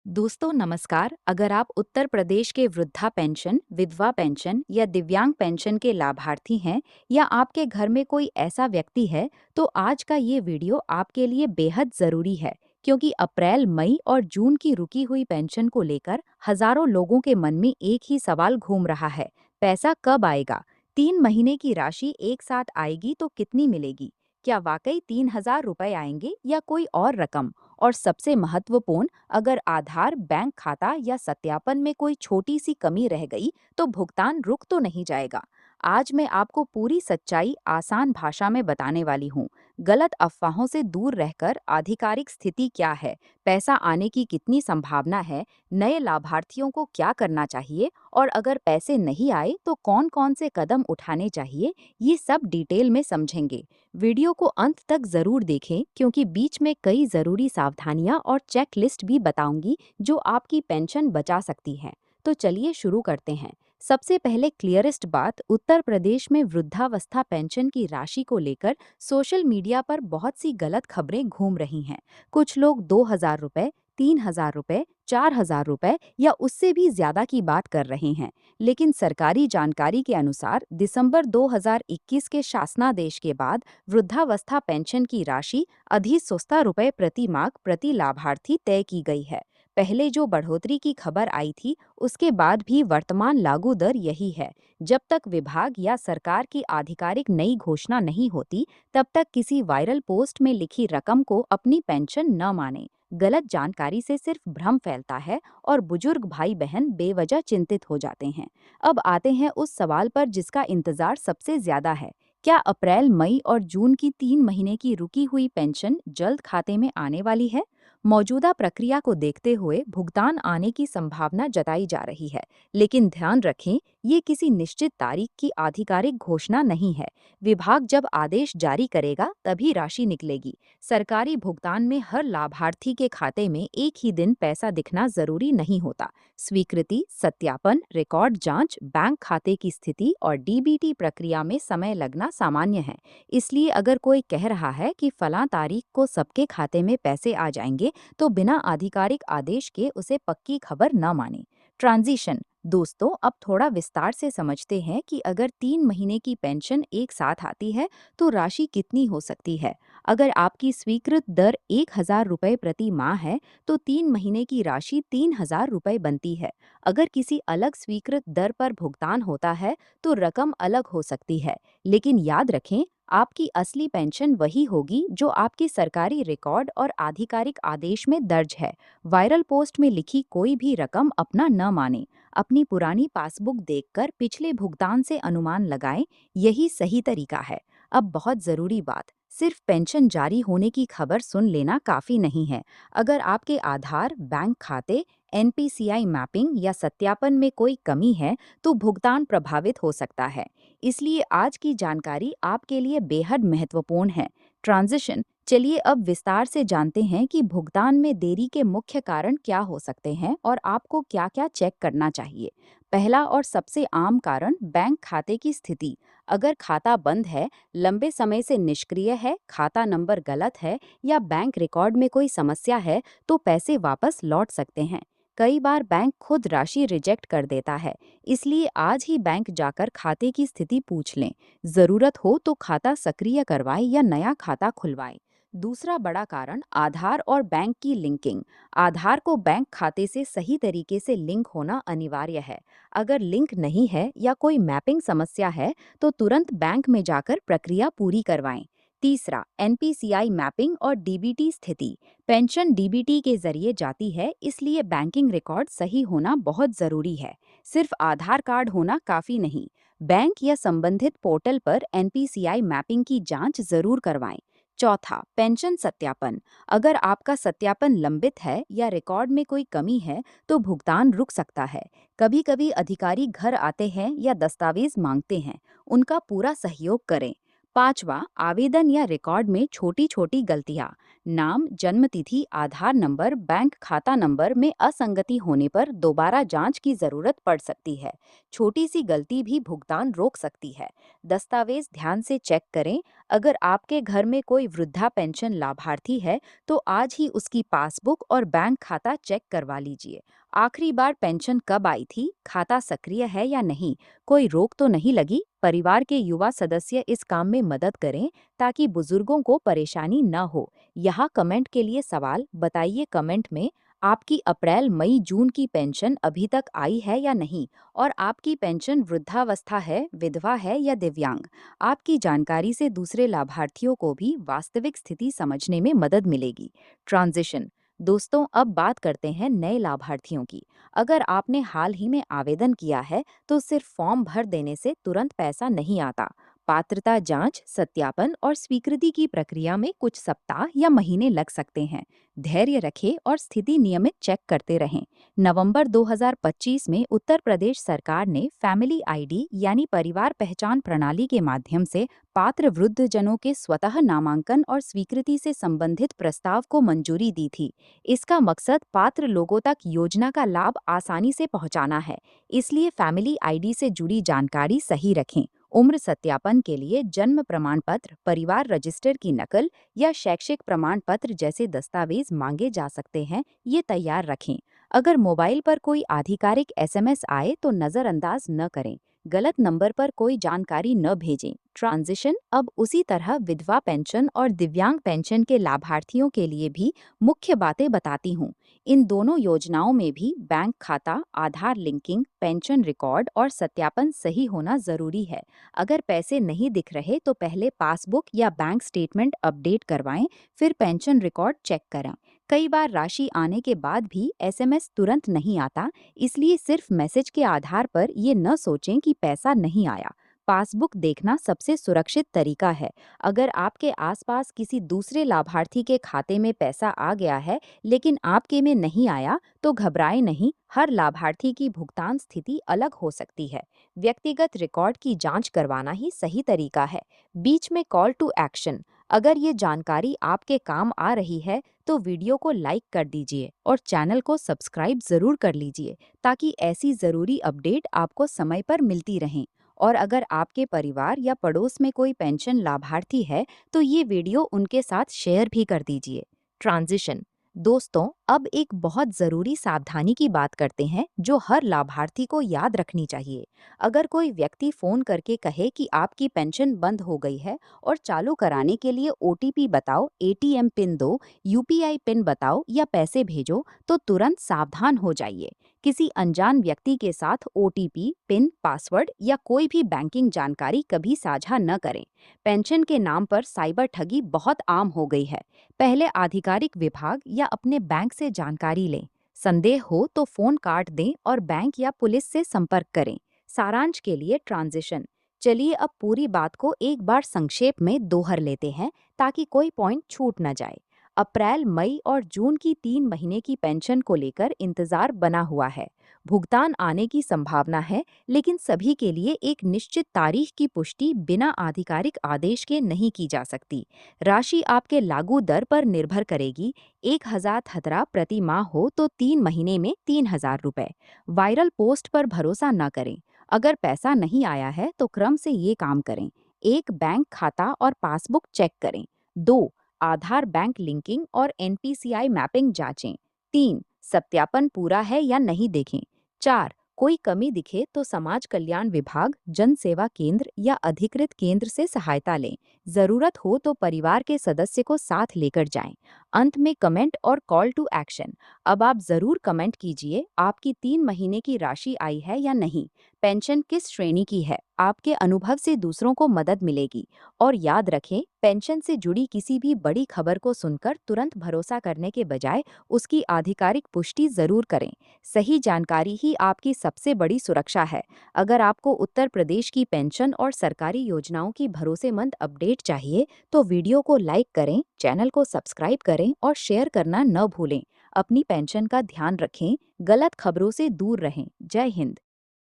दोस्तों नमस्कार। अगर आप उत्तर प्रदेश के वृद्धा पेंशन, विधवा पेंशन या दिव्यांग पेंशन के लाभार्थी हैं या आपके घर में कोई ऐसा व्यक्ति है, तो आज का ये वीडियो आपके लिए बेहद जरूरी है क्योंकि अप्रैल, मई और जून की रुकी हुई पेंशन को लेकर हजारों लोगों के मन में एक ही सवाल घूम रहा है। पैसा कब आएगा? 3 महीने की राशि एक साथ आएगी तो कितनी मिलेगी? क्या वाकई 3,000 रुपए आएंगे या कोई और रकम? और सबसे महत्वपूर्ण, अगर आधार, बैंक खाता या सत्यापन में कोई छोटी सी कमी रह गई तो भुगतान रुक तो नहीं जाएगा। आज मैं आपको पूरी सच्चाई आसान भाषा में बताने वाली हूँ। गलत अफवाहों से दूर रहकर आधिकारिक स्थिति क्या है, पैसा आने की कितनी संभावना है, नए लाभार्थियों को क्या करना चाहिए और अगर पैसे नहीं आए तो कौन कौन से कदम उठाने चाहिए, ये सब डिटेल में समझेंगे। वीडियो को अंत तक जरूर देखें क्योंकि बीच में कई जरूरी सावधानियां और चेकलिस्ट भी बताऊंगी जो आपकी पेंशन बचा सकती है। तो चलिए शुरू करते हैं। सबसे पहले क्लियरेस्ट बात, उत्तर प्रदेश में वृद्धावस्था पेंशन की राशि को लेकर सोशल मीडिया पर बहुत सी गलत खबरें घूम रही हैं। कुछ लोग 2,000 रुपए, 3,000 रुपए, 4,000 रुपए या उससे भी ज्यादा की बात कर रहे हैं। लेकिन सरकारी जानकारी के अनुसार दिसंबर 2021 के शासनादेश के बाद वृद्धावस्था पेंशन की राशि ₹2,000 प्रति माह प्रति लाभार्थी तय की गई है। पहले जो बढ़ोतरी की खबर आई थी, उसके बाद भी वर्तमान लागू दर यही है। जब तक विभाग या सरकार की आधिकारिक नई घोषणा नहीं होती, तब तक किसी वायरल पोस्ट में लिखी रकम को अपनी पेंशन न माने। गलत जानकारी से सिर्फ भ्रम फैलता है और बुजुर्ग भाई बहन बेवजह चिंतित हो जाते हैं। अब आते हैं उस सवाल पर जिसका इंतजार सबसे ज्यादा है। क्या अप्रैल, मई और जून की 3 महीने की रुकी हुई पेंशन जल्द खाते में आने वाली है? मौजूदा प्रक्रिया को देखते हुए भुगतान आने की संभावना जताई जा रही है, लेकिन ध्यान रखें, ये किसी निश्चित तारीख की आधिकारिक घोषणा नहीं है। विभाग जब आदेश जारी करेगा तभी राशि निकलेगी। सरकारी भुगतान में हर लाभार्थी के खाते में एक ही दिन पैसा दिखना जरूरी नहीं होता। स्वीकृति, सत्यापन, रिकॉर्ड जांच, बैंक खाते की स्थिति और डीबीटी प्रक्रिया में समय लगना सामान्य है। इसलिए अगर कोई कह रहा है कि फलां तारीख को सबके खाते में पैसे आ जाएंगे, तो बिना आधिकारिक आदेश के उसे पक्की खबर न माने। ट्रांजिशन। दोस्तों, अब थोड़ा विस्तार से समझते हैं कि अगर 3 महीने की पेंशन एक साथ आती है तो राशि कितनी हो सकती है। अगर आपकी स्वीकृत दर 1,000 रुपए प्रति माह है तो 3 महीने की राशि 3,000 रुपए बनती है। अगर किसी अलग स्वीकृत दर पर भुगतान होता है तो रकम अलग हो सकती है। लेकिन याद रखें, आपकी असली पेंशन वही होगी जो आपके सरकारी रिकॉर्ड और आधिकारिक आदेश में दर्ज है। वायरल पोस्ट में लिखी कोई भी रकम अपना न माने। अपनी पुरानी पासबुक देखकर पिछले भुगतान से अनुमान लगाएं, यही सही तरीका है। अब बहुत जरूरी बात, सिर्फ पेंशन जारी होने की खबर सुन लेना काफी नहीं है। अगर आपके आधार, बैंक खाते, एनपीसीआई मैपिंग या सत्यापन में कोई कमी है तो भुगतान प्रभावित हो सकता है। इसलिए आज की जानकारी आपके लिए बेहद महत्वपूर्ण है। ट्रांजिशन। चलिए अब विस्तार से जानते हैं कि भुगतान में देरी के मुख्य कारण क्या हो सकते हैं और आपको क्या-क्या चेक करना चाहिए। पहला और सबसे आम कारण, बैंक खाते की स्थिति। अगर खाता बंद है, लंबे समय से निष्क्रिय है, खाता नंबर गलत है या बैंक रिकॉर्ड में कोई समस्या है, तो पैसे वापस लौट सकते हैं। कई बार बैंक खुद राशि रिजेक्ट कर देता है। इसलिए आज ही बैंक जाकर खाते की स्थिति पूछ लें। जरूरत हो तो खाता सक्रिय करवाएं या नया खाता खुलवाएं। दूसरा बड़ा कारण, आधार और बैंक की लिंकिंग। आधार को बैंक खाते से सही तरीके से लिंक होना अनिवार्य है। अगर लिंक नहीं है या कोई मैपिंग समस्या है तो तुरंत बैंक में जाकर प्रक्रिया पूरी करवाएं। तीसरा, एनपीसीआई मैपिंग और डीबीटी स्थिति। पेंशन डीबीटी के जरिए जाती है, इसलिए बैंकिंग रिकॉर्ड सही होना बहुत जरूरी है। सिर्फ आधार कार्ड होना काफी नहीं। बैंक या संबंधित पोर्टल पर एनपीसीआई मैपिंग की जांच जरूर करवाएं। चौथा, पेंशन सत्यापन। अगर आपका सत्यापन लंबित है या रिकॉर्ड में कोई कमी है तो भुगतान रुक सकता है। कभी कभी अधिकारी घर आते हैं या दस्तावेज मांगते हैं, उनका पूरा सहयोग करें। पांचवा, आवेदन या रिकॉर्ड में छोटी छोटी गलतियां। नाम, जन्म तिथि, आधार नंबर, बैंक खाता नंबर में असंगति होने पर दोबारा जांच की जरूरत पड़ सकती है। छोटी सी गलती भी भुगतान रोक सकती है। दस्तावेज ध्यान से चेक करें। अगर आपके घर में कोई वृद्धा पेंशन लाभार्थी है तो आज ही उसकी पासबुक और बैंक खाता चेक करवा लीजिए। आखिरी बार पेंशन कब आई थी, खाता सक्रिय है या नहीं, कोई रोक तो नहीं लगी। परिवार के युवा सदस्य इस काम में मदद करें ताकि बुजुर्गों को परेशानी न हो। यहाँ कमेंट के लिए सवाल बताइए कमेंट में, आपकी अप्रैल मई जून की पेंशन अभी तक आई है या नहीं, और आपकी पेंशन वृद्धावस्था है, विधवा है या दिव्यांग। आपकी जानकारी से दूसरे लाभार्थियों को भी वास्तविक स्थिति समझने में मदद मिलेगी। ट्रांजिशन। दोस्तों, अब बात करते हैं नए लाभार्थियों की। अगर आपने हाल ही में आवेदन किया है तो सिर्फ फॉर्म भर देने से तुरंत पैसा नहीं आता। पात्रता जांच, सत्यापन और स्वीकृति की प्रक्रिया में कुछ सप्ताह या महीने लग सकते हैं। धैर्य रखें और स्थिति नियमित चेक करते रहें। नवंबर 2025 में उत्तर प्रदेश सरकार ने फैमिली आईडी यानी परिवार पहचान प्रणाली के माध्यम से पात्र वृद्धजनों के स्वतः नामांकन और स्वीकृति से संबंधित प्रस्ताव को मंजूरी दी थी। इसका मकसद पात्र लोगों तक योजना का लाभ आसानी से पहुंचाना है। इसलिए फैमिली आईडी से जुड़ी जानकारी सही रखें। उम्र सत्यापन के लिए जन्म प्रमाण पत्र, परिवार रजिस्टर की नकल या शैक्षिक प्रमाण पत्र जैसे दस्तावेज मांगे जा सकते हैं, ये तैयार रखें। अगर मोबाइल पर कोई आधिकारिक एसएमएस आए तो नज़रअंदाज न करें। गलत नंबर पर कोई जानकारी न भेजें। ट्रांजिशन। अब उसी तरह विधवा पेंशन और दिव्यांग पेंशन के लाभार्थियों के लिए भी मुख्य बातें बताती हूँ। इन दोनों योजनाओं में भी बैंक खाता, आधार लिंकिंग, पेंशन रिकॉर्ड और सत्यापन सही होना जरूरी है। अगर पैसे नहीं दिख रहे तो पहले पासबुक या बैंक स्टेटमेंट अपडेट करवाएं, फिर पेंशन रिकॉर्ड चेक करें। कई बार राशि आने के बाद भी एसएमएस तुरंत नहीं आता, इसलिए सिर्फ मैसेज के आधार पर ये न सोचें कि पैसा नहीं आया। पासबुक देखना सबसे सुरक्षित तरीका है। अगर आपके आसपास किसी दूसरे लाभार्थी के खाते में पैसा आ गया है लेकिन आपके में नहीं आया तो घबराएं नहीं। हर लाभार्थी की भुगतान स्थिति अलग हो सकती है। व्यक्तिगत रिकॉर्ड की जांच करवाना ही सही तरीका है। बीच में कॉल टू एक्शन। अगर ये जानकारी आपके काम आ रही है तो वीडियो को लाइक कर दीजिए और चैनल को सब्सक्राइब जरूर कर लीजिए ताकि ऐसी जरूरी अपडेट आपको समय पर मिलती रहें। और अगर आपके परिवार या पड़ोस में कोई पेंशन लाभार्थी है तो ये वीडियो उनके साथ शेयर भी कर दीजिए। ट्रांजिशन। दोस्तों, अब एक बहुत ज़रूरी सावधानी की बात करते हैं जो हर लाभार्थी को याद रखनी चाहिए। अगर कोई व्यक्ति फ़ोन करके कहे कि आपकी पेंशन बंद हो गई है और चालू कराने के लिए ओटीपी बताओ, एटीएम पिन दो, यूपीआई पिन बताओ या पैसे भेजो, तो तुरंत सावधान हो जाइए। किसी अनजान व्यक्ति के साथ ओटीपी, पिन, पासवर्ड या कोई भी बैंकिंग जानकारी कभी साझा न करें। पेंशन के नाम पर साइबर ठगी बहुत आम हो गई है। पहले आधिकारिक विभाग या अपने बैंक से जानकारी लें। संदेह हो तो फोन काट दें और बैंक या पुलिस से संपर्क करें। सारांश के लिए ट्रांजिशन। चलिए अब पूरी बात को एक बार संक्षेप में दोहर लेते हैं ताकि कोई पॉइंट छूट न जाए। अप्रैल, मई और जून की 3 महीने की पेंशन को लेकर इंतजार बना हुआ है। भुगतान आने की संभावना है, लेकिन सभी के लिए एक निश्चित तारीख की पुष्टि बिना आधिकारिक आदेश के नहीं की जा सकती। राशि आपके लागू दर पर निर्भर करेगी। 1,017 प्रति माह हो तो 3 महीने में 3,000 रुपए। वायरल पोस्ट पर भरोसा न करें। अगर पैसा नहीं आया है तो क्रम से ये काम करें। 1. बैंक खाता और पासबुक चेक करें। 2. आधार बैंक लिंकिंग और एनपीसीआई मैपिंग जांचें। 3. सत्यापन पूरा है या नहीं देखें। 4. कोई कमी दिखे तो समाज कल्याण विभाग, जन सेवा केंद्र या अधिकृत केंद्र से सहायता लें। जरूरत हो तो परिवार के सदस्य को साथ लेकर जाएं। अंत में कमेंट और कॉल टू एक्शन। अब आप जरूर कमेंट कीजिए, आपकी 3 महीने की राशि आई है या नहीं, पेंशन किस श्रेणी की है। आपके अनुभव से दूसरों को मदद मिलेगी। और याद रखें, पेंशन से जुड़ी किसी भी बड़ी खबर को सुनकर तुरंत भरोसा करने के बजाय उसकी आधिकारिक पुष्टि जरूर करें। सही जानकारी ही आपकी सबसे बड़ी सुरक्षा है। अगर आपको उत्तर प्रदेश की पेंशन और सरकारी योजनाओं की भरोसेमंद अपडेट चाहिए तो वीडियो को लाइक करें, चैनल को सब्सक्राइब करें और शेयर करना न भूलें। अपनी पेंशन का ध्यान रखें, गलत खबरों से दूर रहें। जय हिंद।